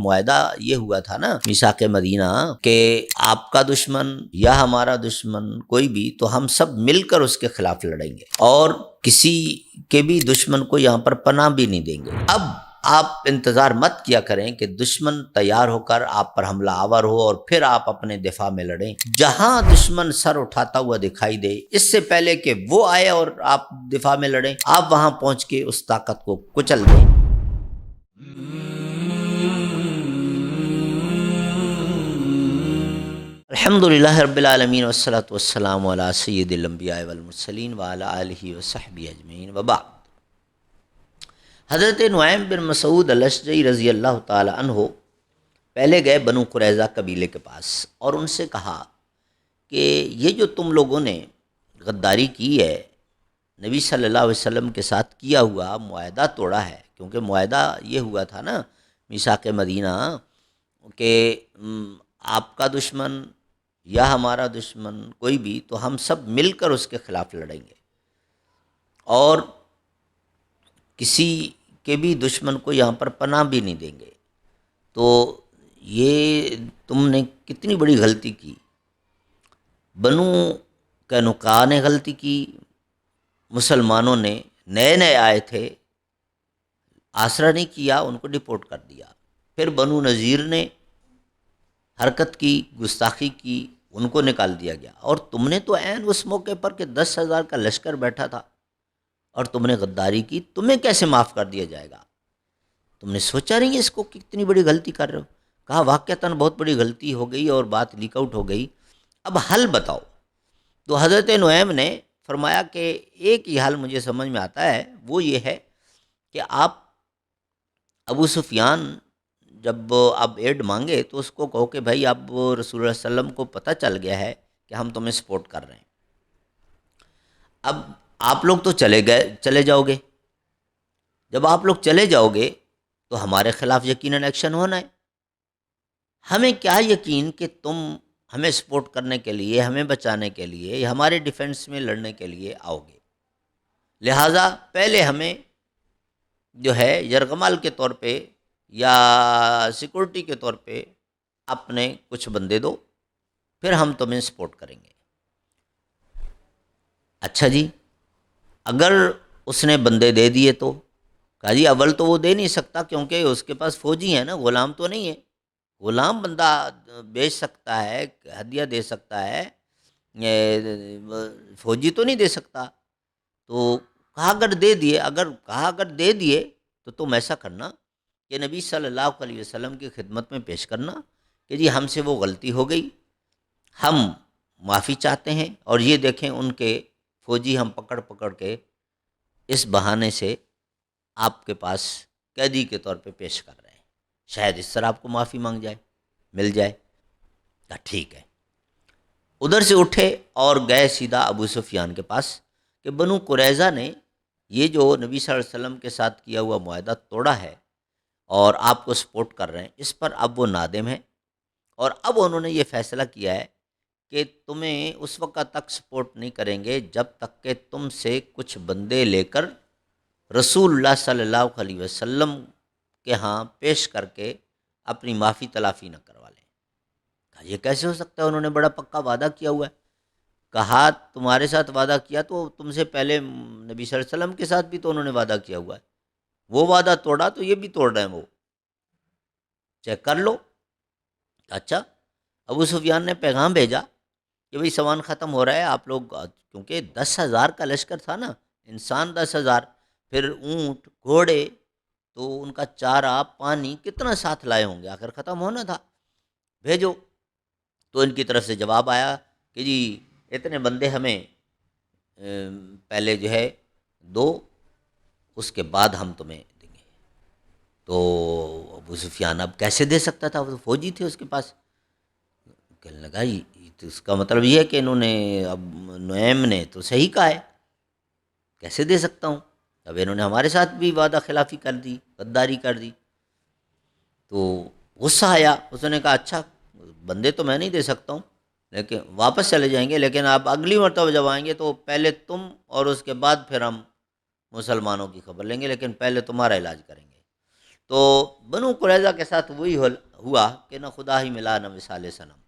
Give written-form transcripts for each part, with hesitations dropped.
معاہدہ یہ ہوا تھا نا میثاق مدینہ کہ آپ کا دشمن یا ہمارا دشمن کوئی بھی، تو ہم سب مل کر اس کے خلاف لڑیں گے اور کسی کے بھی دشمن کو یہاں پر پناہ بھی نہیں دیں گے۔ اب آپ انتظار مت کیا کریں کہ دشمن تیار ہو کر آپ پر حملہ آور ہو اور پھر آپ اپنے دفاع میں لڑیں۔ جہاں دشمن سر اٹھاتا ہوا دکھائی دے، اس سے پہلے کہ وہ آئے اور آپ دفاع میں لڑیں، آپ وہاں پہنچ کے اس طاقت کو کچل دیں۔ الحمدللہ رب العالمین والصلاة والسلام علی سید الانبیاء والمرسلین وعلی آلہ وصحبہ اجمعین وبعد۔ حضرت نعیم بن مسعود الاشجعی رضی اللہ تعالی عنہ پہلے گئے بنو قریظہ قبیلے کے پاس اور ان سے کہا کہ یہ جو تم لوگوں نے غداری کی ہے، نبی صلی اللہ علیہ وسلم کے ساتھ کیا ہوا معاہدہ توڑا ہے، کیونکہ معاہدہ یہ ہوا تھا نا میثاق مدینہ کہ آپ کا دشمن یا ہمارا دشمن کوئی بھی، تو ہم سب مل کر اس کے خلاف لڑیں گے اور کسی کے بھی دشمن کو یہاں پر پناہ بھی نہیں دیں گے۔ تو یہ تم نے کتنی بڑی غلطی کی۔ بنو قینقاع نے غلطی کی، مسلمانوں نے نئے نئے آئے تھے، آسرا نہیں کیا، ان کو ڈپورٹ کر دیا۔ پھر بنو نذیر نے حرکت کی، گستاخی کی، ان کو نکال دیا گیا۔ اور تم نے تو عین اس موقع پر کہ 10,000 کا لشکر بیٹھا تھا اور تم نے غداری کی، تمہیں کیسے معاف کر دیا جائے گا؟ تم نے سوچا نہیں اس کو کتنی بڑی غلطی کر رہے ہو؟ کہا واقعتاً بہت بڑی غلطی ہو گئی اور بات لیک آؤٹ ہو گئی، اب حل بتاؤ۔ تو حضرت نعیم نے فرمایا کہ ایک ہی حل مجھے سمجھ میں آتا ہے، وہ یہ ہے کہ آپ ابو سفیان جب آپ ایڈ مانگے تو اس کو کہو کہ بھائی اب رسول اللہ صلی اللہ علیہ وسلم کو پتہ چل گیا ہے کہ ہم تمہیں سپورٹ کر رہے ہیں، اب آپ لوگ تو چلے جاؤ گے، جب آپ لوگ چلے جاؤ گے تو ہمارے خلاف یقیناً ایکشن ہونا ہے۔ ہمیں کیا یقین کہ تم ہمیں سپورٹ کرنے کے لیے، ہمیں بچانے کے لیے، یا ہمارے ڈیفنس میں لڑنے کے لیے آؤ گے، لہٰذا پہلے ہمیں جو ہے یرغمال کے طور پہ یا سیکورٹی کے طور پہ اپنے کچھ بندے دو، پھر ہم تمہیں سپورٹ کریں گے۔ اچھا جی، اگر اس نے بندے دے دیے تو کہا جی اول تو وہ دے نہیں سکتا کیونکہ اس کے پاس فوجی ہیں نا، غلام تو نہیں ہے۔ غلام بندہ بیچ سکتا ہے، ہدیہ دے سکتا ہے، فوجی تو نہیں دے سکتا۔ تو کہا اگر دے دیے تو تم ایسا کرنا کہ نبی صلی اللہ علیہ وسلم کی خدمت میں پیش کرنا کہ جی ہم سے وہ غلطی ہو گئی، ہم معافی چاہتے ہیں، اور یہ دیکھیں ان کے فوجی ہم پکڑ پکڑ کے اس بہانے سے آپ کے پاس قیدی کے طور پہ پیش کر رہے ہیں، شاید اس طرح آپ کو معافی مل جائے۔ کہا ٹھیک ہے۔ ادھر سے اٹھے اور گئے سیدھا ابو سفیان کے پاس کہ بنو قریظہ نے یہ جو نبی صلی اللہ علیہ وسلم کے ساتھ کیا ہوا معاہدہ توڑا ہے اور آپ کو سپورٹ کر رہے ہیں، اس پر اب وہ نادم ہیں، اور اب انہوں نے یہ فیصلہ کیا ہے کہ تمہیں اس وقت تک سپورٹ نہیں کریں گے جب تک کہ تم سے کچھ بندے لے کر رسول اللہ صلی اللہ علیہ وسلم کے ہاں پیش کر کے اپنی معافی تلافی نہ کروا لیں۔ کہا یہ کیسے ہو سکتا ہے؟ انہوں نے بڑا پکا وعدہ کیا ہوا ہے۔ کہا تمہارے ساتھ وعدہ کیا تو تم سے پہلے نبی صلی اللہ علیہ وسلم کے ساتھ بھی تو انہوں نے وعدہ کیا ہوا ہے، وہ وعدہ توڑا تو یہ بھی توڑ رہے ہیں، وہ چیک کر لو۔ اچھا، ابو سفیان نے پیغام بھیجا کہ بھئی سامان ختم ہو رہا ہے، آپ لوگ، کیونکہ 10,000 کا لشکر تھا نا، انسان 10,000، پھر اونٹ گھوڑے، تو ان کا چارہ پانی کتنا ساتھ لائے ہوں گے، آخر ختم ہونا تھا، بھیجو۔ تو ان کی طرف سے جواب آیا کہ جی اتنے بندے ہمیں پہلے جو ہے دو، اس کے بعد ہم تمہیں دیں گے۔ تو ابو سفیان اب کیسے دے سکتا تھا، وہ تو فوجی تھے اس کے پاس۔ کہنے لگا یہ تو اس کا مطلب یہ ہے کہ انہوں نے، اب نعیم نے تو صحیح کہا ہے، کیسے دے سکتا ہوں؟ اب انہوں نے ہمارے ساتھ بھی وعدہ خلافی کر دی، غداری کر دی۔ تو غصہ آیا، اس نے کہا اچھا بندے تو میں نہیں دے سکتا ہوں، لیکن واپس چلے جائیں گے، لیکن آپ اگلی مرتبہ جب آئیں گے تو پہلے تم اور اس کے بعد پھر ہم مسلمانوں کی خبر لیں گے، لیکن پہلے تمہارا علاج کریں گے۔ تو بنو قریظہ کے ساتھ وہی ہوا کہ نہ خدا ہی ملا نہ وصال صنم۔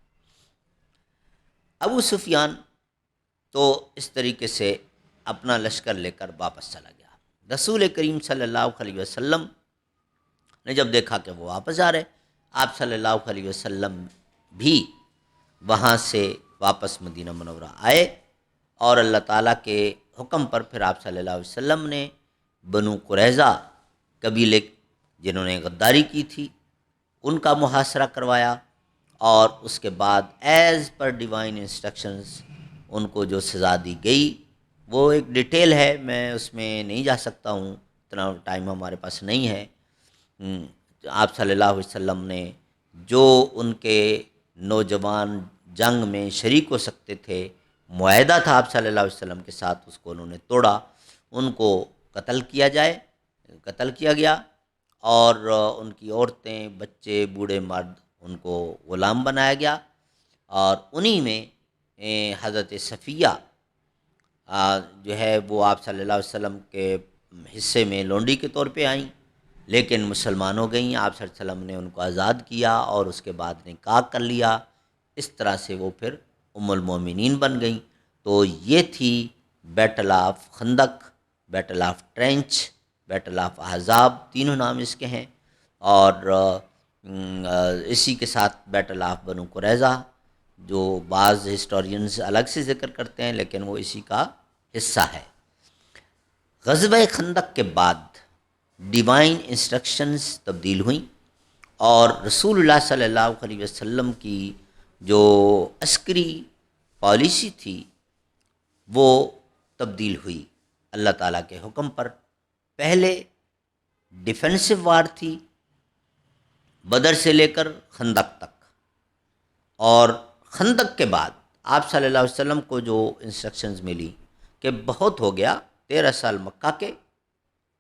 ابو سفیان تو اس طریقے سے اپنا لشکر لے کر واپس چلا گیا۔ رسول کریم صلی اللہ علیہ وسلم نے جب دیکھا کہ وہ واپس آ رہے، آپ صلی اللہ علیہ وسلم بھی وہاں سے واپس مدینہ منورہ آئے، اور اللہ تعالیٰ کے حکم پر پھر آپ صلی اللہ علیہ وسلم نے بنو قریظہ قبیلے جنہوں نے غداری کی تھی ان کا محاصرہ کروایا، اور اس کے بعد as per divine instructions in کو جو سزا دی گئی وہ ایک ڈیٹیل ہے، میں اس میں نہیں جا سکتا ہوں، اتنا ٹائم ہمارے پاس نہیں ہے۔ آپ صلی اللہ علیہ وسلم نے جو ان کے نوجوان جنگ میں شریک ہو سکتے تھے، معاہدہ تھا آپ صلی اللہ علیہ وسلم کے ساتھ، اس کو انہوں نے توڑا، ان کو قتل کیا گیا، اور ان کی عورتیں، بچے، بوڑھے مرد ان کو غلام بنایا گیا، اور انہی میں حضرت صفیہ جو ہے وہ آپ صلی اللہ علیہ وسلم کے حصے میں لونڈی کے طور پہ آئیں، لیکن مسلمان ہو گئیں۔ آپ صلی اللہ علیہ وسلم نے ان کو آزاد کیا اور اس کے بعد نکاح کر لیا، اس طرح سے وہ پھر ام المومنین بن گئیں۔ تو یہ تھی بیٹل آف خندق، بیٹل آف ٹرینچ، بیٹل آف احزاب، تینوں نام اس کے ہیں، اور اسی کے ساتھ بیٹل آف بنو قریظہ، جو بعض ہسٹورینز الگ سے ذکر کرتے ہیں لیکن وہ اسی کا حصہ ہے۔ غزوہ خندق کے بعد ڈیوائن انسٹرکشنز تبدیل ہوئیں، اور رسول اللہ صلی اللہ علیہ وسلم کی جو عسکری پالیسی تھی وہ تبدیل ہوئی اللہ تعالیٰ کے حکم پر۔ پہلے ڈیفینسو وار تھی بدر سے لے کر خندق تک، اور خندق کے بعد آپ صلی اللہ علیہ وسلم کو جو انسٹرکشنز ملی کہ بہت ہو گیا، 13 سال مکہ کے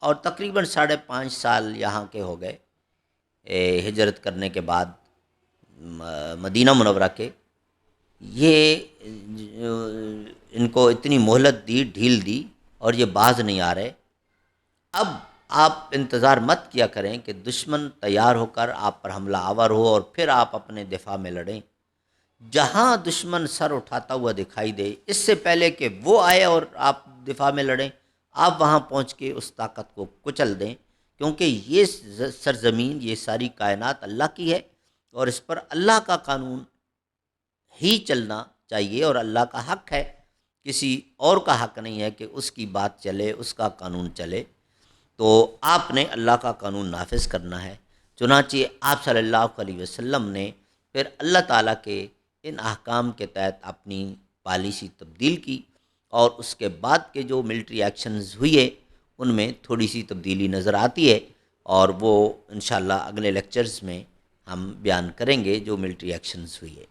اور تقریباً 5.5 سال یہاں کے ہو گئے ہجرت کرنے کے بعد مدینہ منورہ کے، یہ ان کو اتنی مہلت دی، ڈھیل دی، اور یہ باز نہیں آ رہے۔ اب آپ انتظار مت کیا کریں کہ دشمن تیار ہو کر آپ پر حملہ آور ہو اور پھر آپ اپنے دفاع میں لڑیں۔ جہاں دشمن سر اٹھاتا ہوا دکھائی دے، اس سے پہلے کہ وہ آئے اور آپ دفاع میں لڑیں، آپ وہاں پہنچ کے اس طاقت کو کچل دیں، کیونکہ یہ سرزمین، یہ ساری کائنات اللہ کی ہے، اور اس پر اللہ کا قانون ہی چلنا چاہیے، اور اللہ کا حق ہے، کسی اور کا حق نہیں ہے کہ اس کی بات چلے، اس کا قانون چلے۔ تو آپ نے اللہ کا قانون نافذ کرنا ہے۔ چنانچہ آپ صلی اللہ علیہ وسلم نے پھر اللہ تعالیٰ کے ان احکام کے تحت اپنی پالیسی تبدیل کی، اور اس کے بعد کے جو ملٹری ایکشنز ہوئے ان میں تھوڑی سی تبدیلی نظر آتی ہے، اور وہ انشاءاللہ اگلے لیکچرز میں ہم بیان کریں گے جو ملٹری ایکشنز ہوئے۔